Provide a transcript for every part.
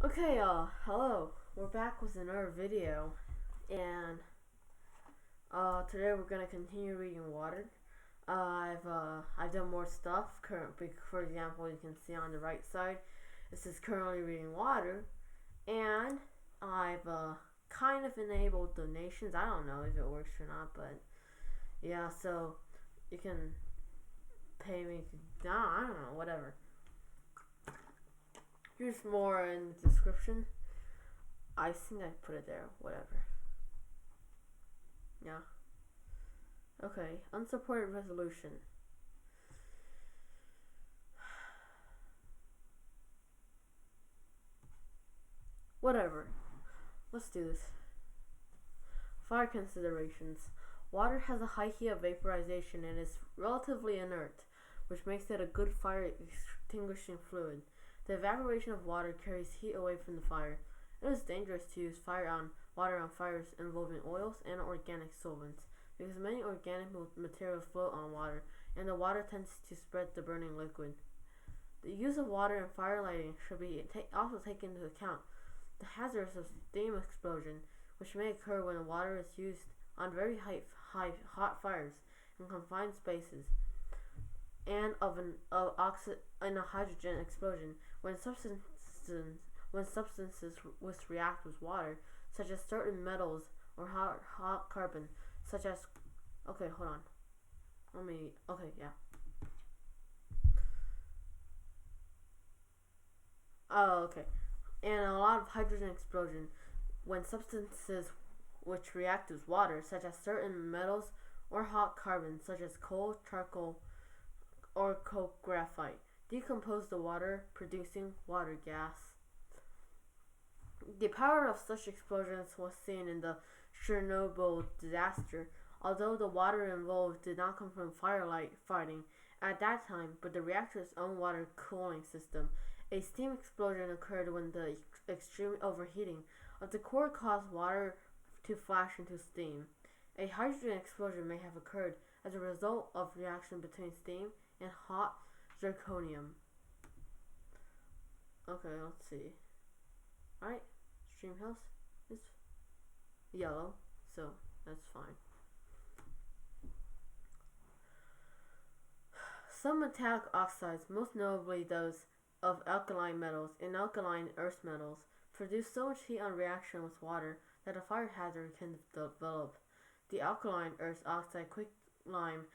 Okay, hello. We're back with another video, and today we're gonna continue reading Water. I've done more stuff. For example, you can see on the right side, it says currently reading Water, and I've kind of enabled donations. I don't know if it works or not, but yeah. So you can pay me. No, I don't know. Whatever. Here's more in the description. I think I put it there. Whatever. Yeah. Okay. Unsupported resolution. Whatever. Let's do this. Fire considerations. Water has a high heat of vaporization and is relatively inert, which makes it a good fire extinguishing fluid. The evaporation of water carries heat away from the fire. It is dangerous to use water on fires involving oils and organic solvents, because many organic materials float on water, and the water tends to spread the burning liquid. The use of water in fire lighting should be also taken into account. The hazards of steam explosion, which may occur when water is used on very hot fires in confined spaces, and of a hydrogen explosion when substances react with water, such as certain metals or hot carbon, such as and a lot of hydrogen explosion when substances which react with water, such as certain metals or hot carbon, such as coal, charcoal, or coke graphite, decompose the water, producing water gas. The power of such explosions was seen in the Chernobyl disaster, although the water involved did not come from fighting at that time, but the reactor's own water cooling system. A steam explosion occurred when the extreme overheating of the core caused water to flash into steam. A hydrogen explosion may have occurred as a result of reaction between steam and hot zirconium. Okay, let's see. Alright, stream house is yellow, so that's fine. Some metallic oxides, most notably those of alkaline metals and alkaline earth metals, produce so much heat on reaction with water that a fire hazard can develop. The alkaline earth oxide quicklime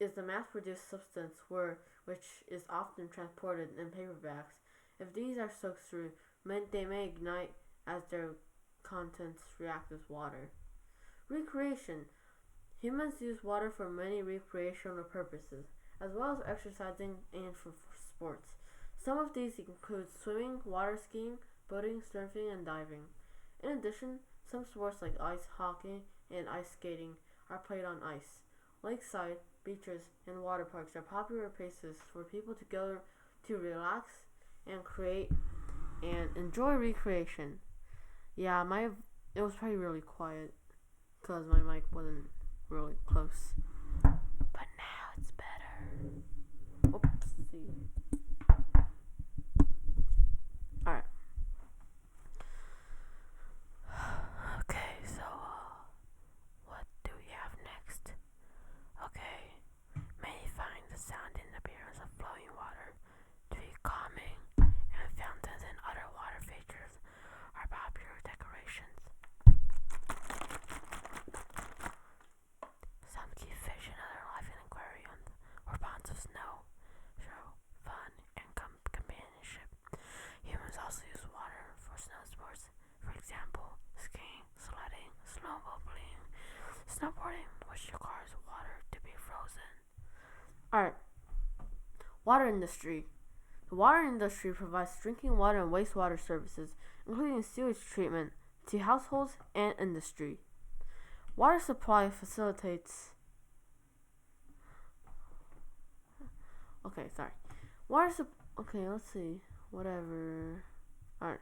is the mass-produced substance which is often transported in paper bags. If these are soaked through, they may ignite as their contents react with water. Recreation. Humans use water for many recreational purposes, as well as exercising and for sports. Some of these include swimming, water skiing, boating, surfing, and diving. In addition, some sports like ice hockey and ice skating are played on ice. Lakeside, beaches, and water parks are popular places for people to go to relax and create and enjoy recreation. Yeah, it was probably really quiet because my mic wasn't really close. But now it's better. Oopsie. Alright. Okay, so what do we have next? Okay. Many find the sound and appearance of flowing water to be calming, and fountains and other water features are popular decorations. Some keep fish and other life in aquariums or ponds of snow. Show fun and companionship. Humans also use water for snow sports. For example, skiing, sledding, snowboarding, which requires water to be frozen. Alright. Water industry. The water industry provides drinking water and wastewater services, including sewage treatment, to households and industry. Water supply facilitates. Let's see. Whatever. Alright.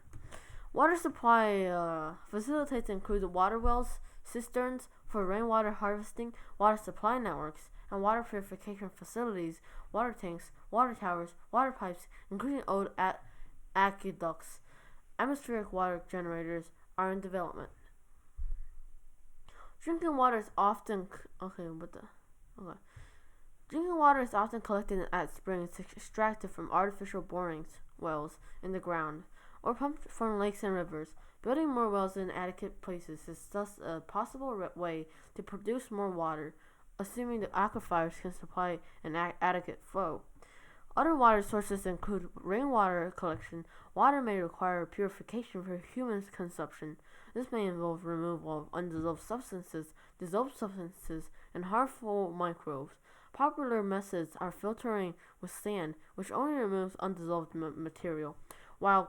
Water supply facilitates include water wells, cisterns for rainwater harvesting, water supply networks, and water purification facilities, water tanks, water towers, water pipes, including old aqueducts, Atmospheric water generators are in development. Drinking water is often Drinking water is often collected at springs extracted from artificial borings wells in the ground, or pumped from lakes and rivers. Building more wells in adequate places is thus a possible way to produce more water, assuming the aquifers can supply an adequate flow. Other water sources include rainwater collection. Water may require purification for human consumption. This may involve removal of undissolved substances, dissolved substances, and harmful microbes. Popular methods are filtering with sand, which only removes undissolved material, while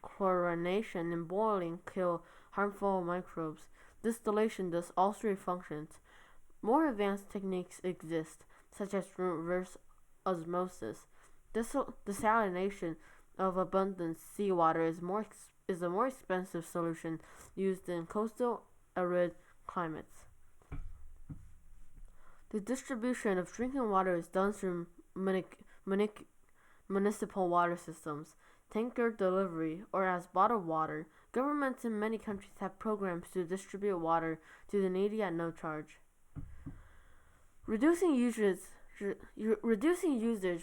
chlorination and boiling kill harmful microbes. Distillation does all three functions. More advanced techniques exist, such as reverse osmosis. Desalination of abundant seawater is a more expensive solution used in coastal arid climates. The distribution of drinking water is done through municipal water systems, tanker delivery, or as bottled water. Governments in many countries have programs to distribute water to the needy at no charge. Reducing usage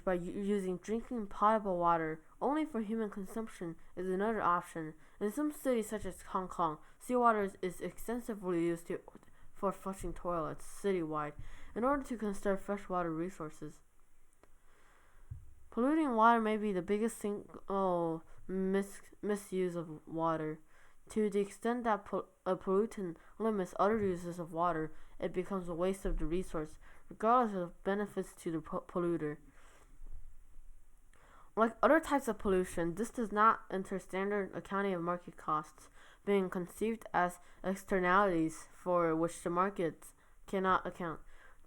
by using drinking potable water only for human consumption is another option. In some cities such as Hong Kong, seawater is extensively used for flushing toilets citywide in order to conserve freshwater resources. Polluting water may be the biggest single misuse of water. To the extent that a pollutant limits other uses of water, it becomes a waste of the resource, regardless of benefits to the polluter. Like other types of pollution, this does not enter standard accounting of market costs, being conceived as externalities for which the markets cannot account.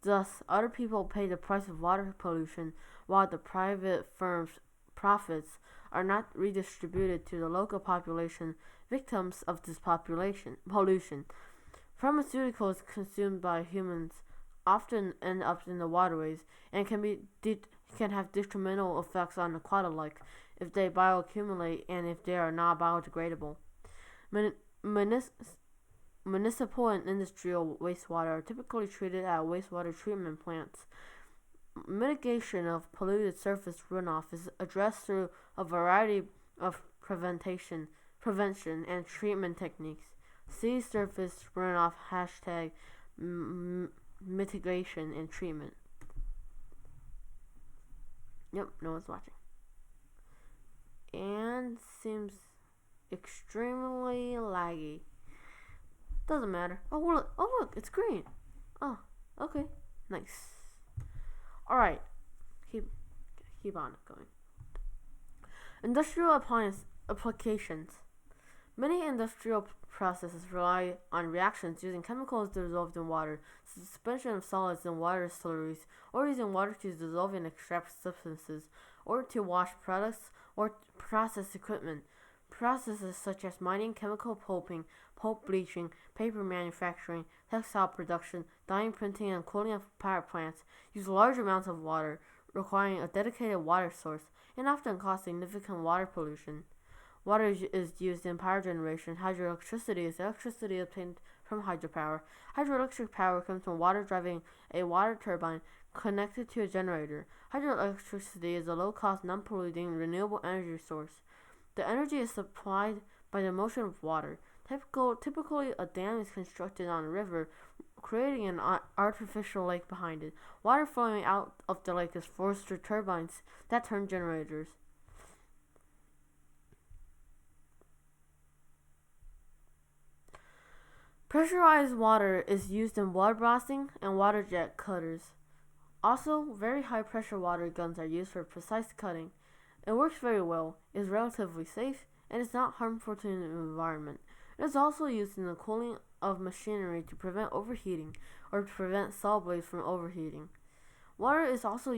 Thus, other people pay the price of water pollution, while the private firms' profits are not redistributed to the local population, victims of this pollution. Pharmaceuticals consumed by humans often end up in the waterways and can have detrimental effects on aquatic life if they bioaccumulate and if they are not biodegradable. Municipal and industrial wastewater are typically treated at wastewater treatment plants. Mitigation of polluted surface runoff is addressed through a variety of prevention and treatment techniques. See surface runoff hashtag mitigation and treatment. Yep, no one's watching. And seems extremely laggy. Doesn't matter. Oh look, it's green. Oh, okay, nice. All right, keep on going. Industrial applications. Many industrial processes rely on reactions using chemicals dissolved in water, suspension of solids in water slurries, or using water to dissolve and extract substances, or to wash products or process equipment. Processes such as mining, chemical pulping, pulp bleaching, paper manufacturing, textile production, dyeing, printing, and cooling of power plants use large amounts of water, requiring a dedicated water source, and often cause significant water pollution. Water is used in power generation. Hydroelectricity is electricity obtained from hydropower. Hydroelectric power comes from water driving a water turbine connected to a generator. Hydroelectricity is a low-cost, non-polluting, renewable energy source. The energy is supplied by the motion of water. Typically, a dam is constructed on a river, creating an artificial lake behind it. Water flowing out of the lake is forced through turbines that turn generators. Pressurized water is used in water blasting and water jet cutters. Also, very high pressure water guns are used for precise cutting. It works very well, is relatively safe, and is not harmful to the environment. It is also used in the cooling of machinery to prevent overheating or to prevent saw blades from overheating. Water is also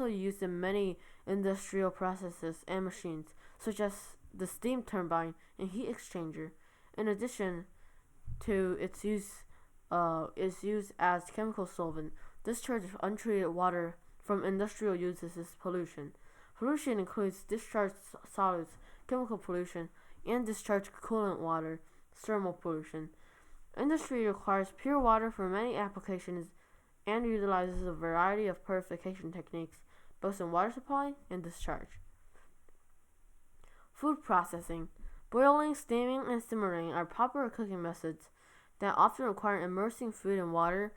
used in many industrial processes and machines, such as the steam turbine and heat exchanger. In addition to its use, is used as chemical solvent. Discharge of untreated water from industrial uses is pollution. Pollution includes discharged solids, chemical pollution, and discharged coolant water, thermal pollution. Industry requires pure water for many applications and utilizes a variety of purification techniques, both in water supply and discharge. Food processing. Boiling, steaming, and simmering are popular cooking methods that often require immersing food in water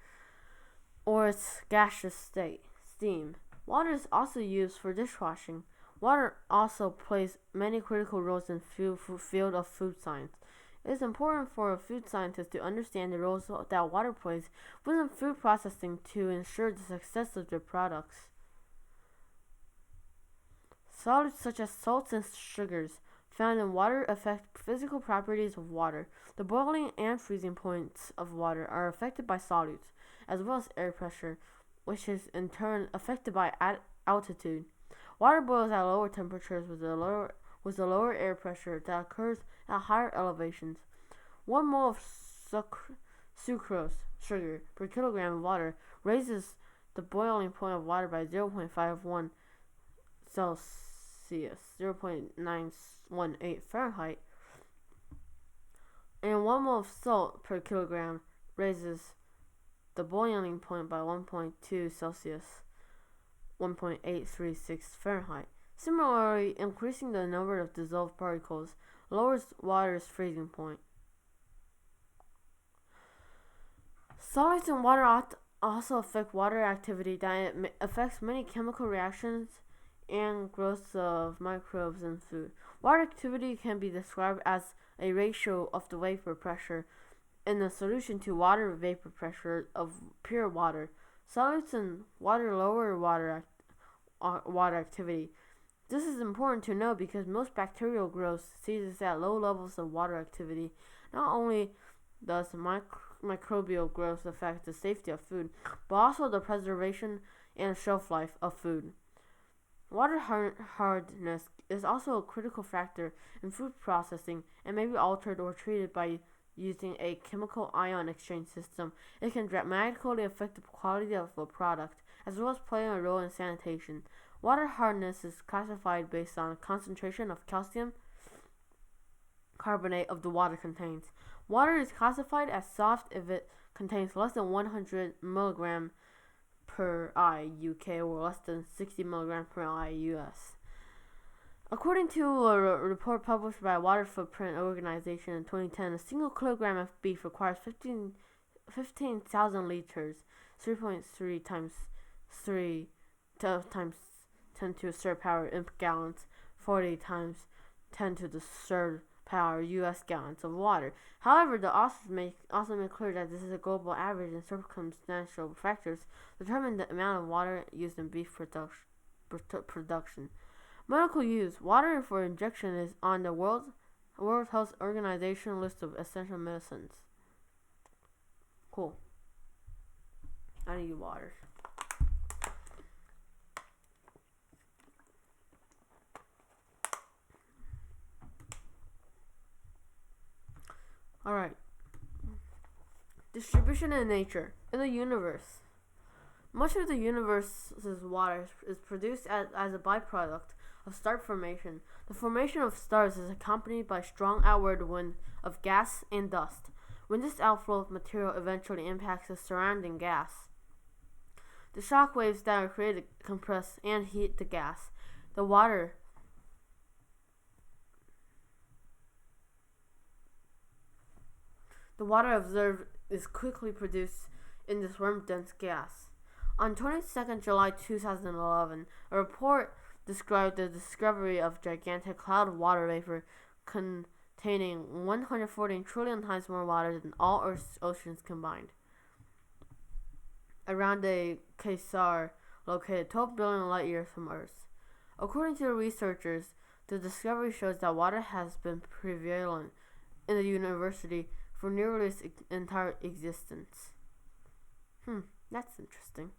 or its gaseous state, steam. Water is also used for dishwashing. Water also plays many critical roles in the field of food science. It is important for a food scientist to understand the roles that water plays within food processing to ensure the success of their products. Solids such as salts and sugars found in water affect physical properties of water. The boiling and freezing points of water are affected by solids, as well as air pressure, which is in turn affected by altitude. Water boils at lower temperatures with a lower air pressure that occurs at higher elevations. 1 mole of sucrose, sugar, per kilogram of water raises the boiling point of water by 0.51 Celsius, 0.918 Fahrenheit, and 1 mole of salt per kilogram raises the boiling point by 1.2 Celsius, 1.836 Fahrenheit. Similarly, increasing the number of dissolved particles lowers water's freezing point. Solids in water also affect water activity that affects many chemical reactions and growth of microbes in food. Water activity can be described as a ratio of the vapor pressure in the solution to water vapor pressure of pure water. Solids in water lower water activity. This is important to know because most bacterial growth ceases at low levels of water activity. Not only does microbial growth affect the safety of food, but also the preservation and shelf life of food. Water hardness is also a critical factor in food processing and may be altered or treated by using a chemical ion exchange system. It can dramatically affect the quality of a product, as well as playing a role in sanitation. Water hardness is classified based on concentration of calcium carbonate of the water contains. Water is classified as soft if it contains less than 100 mg per I UK or less than 60 mg per I US. According to a report published by Water Footprint Organization in 2010, a single kilogram of beef requires 15,000 liters, 3.3 times 3 times 10 to the third power imp gallons, 40 times 10 to the third power US gallons of water. However, the authors also make clear that this is a global average and circumstantial factors determine the amount of water used in beef production. Medical use. Water for injection is on the World Health Organization list of essential medicines. Cool. I need water. Alright. Distribution in nature. In the universe. Much of the universe's water is produced as a byproduct of star formation. The formation of stars is accompanied by strong outward wind of gas and dust. When this outflow of material eventually impacts the surrounding gas, the shock waves that are created compress and heat the gas. The water observed is quickly produced in this worm-dense gas. On 22nd July 2011, a report described the discovery of gigantic cloud of water vapor containing 114 trillion times more water than all Earth's oceans combined, around a quasar located 12 billion light years from Earth. According to the researchers, the discovery shows that water has been prevalent in the universe for nearly its entire existence. That's interesting.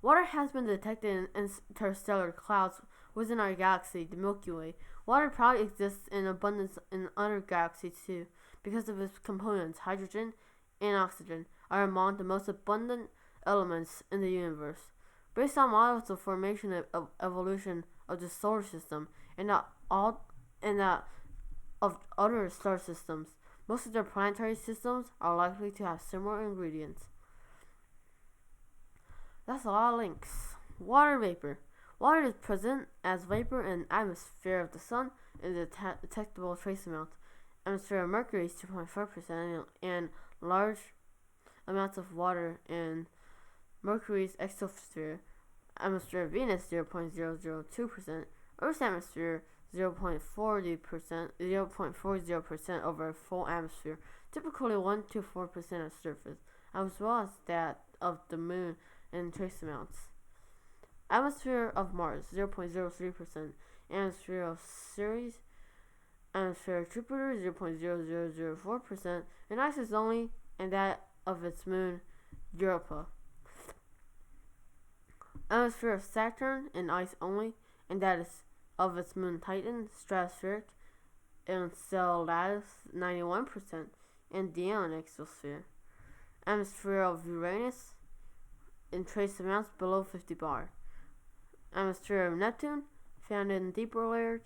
Water has been detected in interstellar clouds within our galaxy, the Milky Way. Water probably exists in abundance in other galaxies too, because of its components, hydrogen and oxygen, are among the most abundant elements in the universe. Based on models of formation of evolution of the solar system and that of other star systems, most of their planetary systems are likely to have similar ingredients. That's a lot of links. Water vapor. Water is present as vapor in the atmosphere of the sun in the detectable trace amount. Atmosphere of Mercury is 2.4% and large amounts of water in Mercury's exosphere. Atmosphere of Venus 0.002%. Earth's atmosphere 0.40% over a full atmosphere, typically 1 to 4% of surface, as well as that of the moon in trace amounts. Atmosphere of Mars 0.03%. Atmosphere of Ceres, atmosphere of Jupiter 0.0004%, and ice is only in that of its moon Europa. Atmosphere of Saturn and ice only, and that is of its moon Titan, stratospheric, and Enceladus 91%, and Dione exosphere. Atmosphere of Uranus in trace amounts below 50 bar. Atmosphere of Neptune found in deeper layers.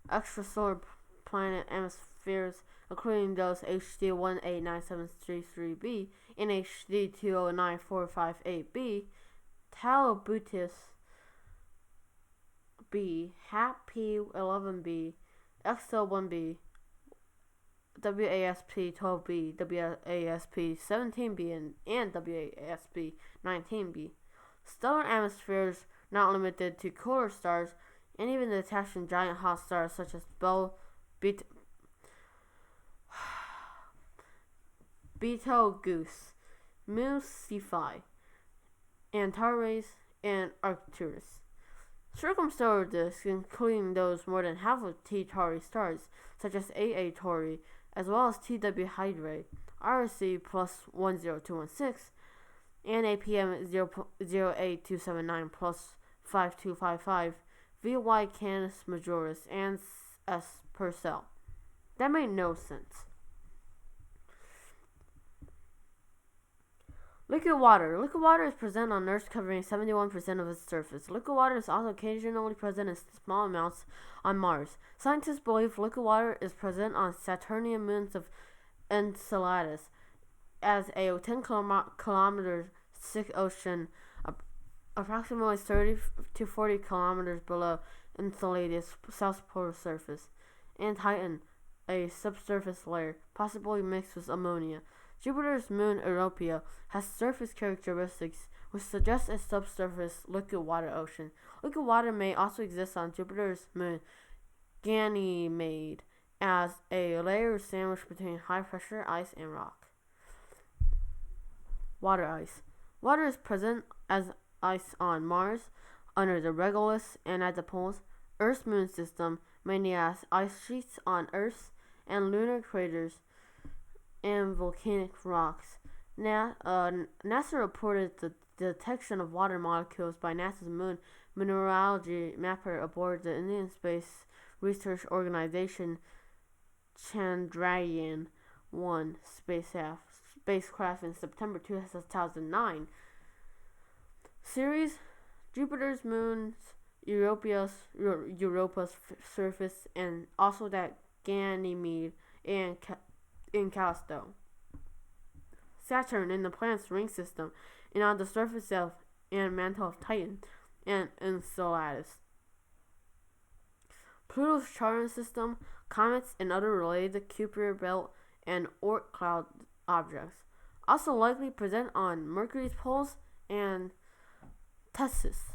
Extrasolar planet atmospheres, including those HD 189733b and HD 209458b, Taubotus B, HAP P11b, XL1b, WASP12b, WASP17b, and WASP19b. Stellar atmospheres not limited to cooler stars, and even detached from giant hot stars such as Betelgeuse, Mu Cephei, Antares, and Arcturus. Circumstellar disks, including those more than half of T Tauri stars, such as AA Tauri, as well as TW Hydrae, RSC plus 10216, and APM 08279 plus 5255, VY Canis Majoris, and S Purcell. That made no sense. Liquid water. Liquid water is present on Earth, covering 71% of its surface. Liquid water is also occasionally present in small amounts on Mars. Scientists believe liquid water is present on Saturnian moons of Enceladus, as a 10 kilometer thick ocean, approximately 30 to 40 kilometers below Enceladus' south polar surface, and Titan, a subsurface layer, possibly mixed with ammonia. Jupiter's moon Europa has surface characteristics which suggest a subsurface liquid water ocean. Liquid water may also exist on Jupiter's moon Ganymede as a layer sandwiched between high-pressure ice and rock. Water ice. Water is present as ice on Mars, under the regolith, and at the poles. Earth's moon system mainly has ice sheets on Earth and lunar craters and volcanic rocks. NASA reported the detection of water molecules by NASA's moon mineralogy mapper aboard the Indian Space Research Organization Chandrayaan-1 spacecraft in September 2009. Ceres, Jupiter's moons, Europa's surface, and also that Ganymede and Callisto. Saturn in the planet's ring system, and on the surface of and mantle of Titan and Enceladus. Pluto's Charon system, comets, and other related Kuiper belt and Oort cloud objects, also likely present on Mercury's poles and Tessis.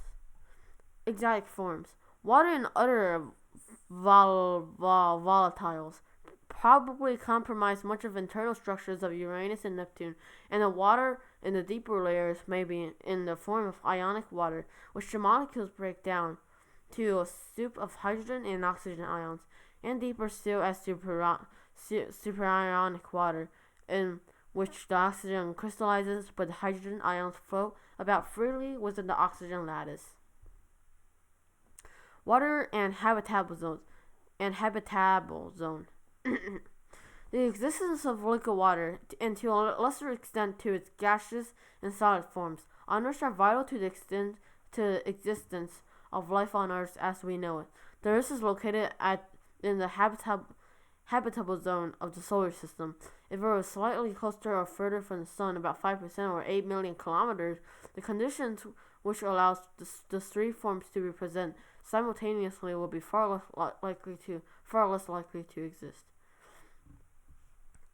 Exotic forms. Water and other volatiles probably compromise much of internal structures of Uranus and Neptune, and the water in the deeper layers may be in the form of ionic water, which the molecules break down to a soup of hydrogen and oxygen ions, and deeper still as superionic water, in which the oxygen crystallizes but the hydrogen ions float about freely within the oxygen lattice. Water and habitable zone. The existence of liquid water, and to a lesser extent to its gaseous and solid forms, on Earth are vital to the to existence of life on Earth as we know it. The Earth is located in the habitable zone of the solar system. If it was slightly closer or further from the sun, about 5% or 8 million kilometers, the conditions which allows the three forms to be present simultaneously will be far less likely to exist.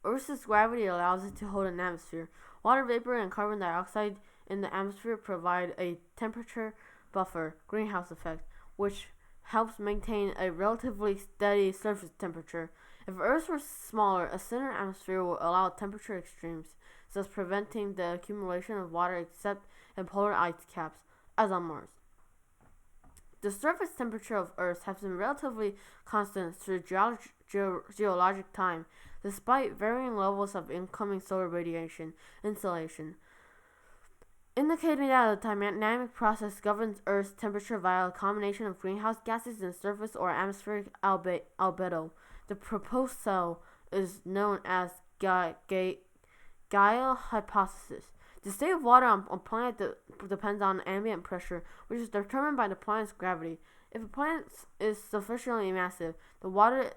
Earth's gravity allows it to hold an atmosphere. Water vapor and carbon dioxide in the atmosphere provide a temperature buffer, greenhouse effect, which helps maintain a relatively steady surface temperature. If Earth were smaller, a thinner atmosphere will allow temperature extremes, thus preventing the accumulation of water except in polar ice caps, as on Mars. The surface temperature of Earth has been relatively constant through geologic time, despite varying levels of incoming solar radiation insolation, indicating that the dynamic process governs Earth's temperature via a combination of greenhouse gases and surface or atmospheric albedo. The proposed cell is known as Gaia hypothesis. The state of water on a planet depends on ambient pressure, which is determined by the planet's gravity. If a planet is sufficiently massive, the water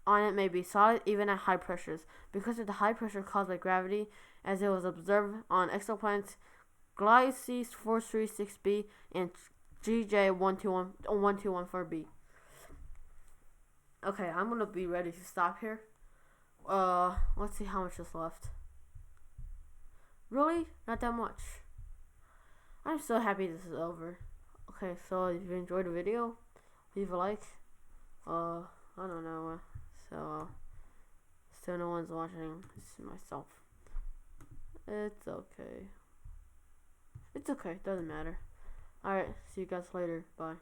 on it may be solid even at high pressures, because of the high pressure caused by gravity, as it was observed on exoplanets Gliese 436b and GJ 1214b. Okay, I'm gonna be ready to stop here. Let's see how much is left. Really? Not that much. I'm so happy this is over. Okay, so if you enjoyed the video, leave a like. I don't know. So, still no one's watching. It's myself. It's okay. It's okay. Doesn't matter. Alright, see you guys later. Bye.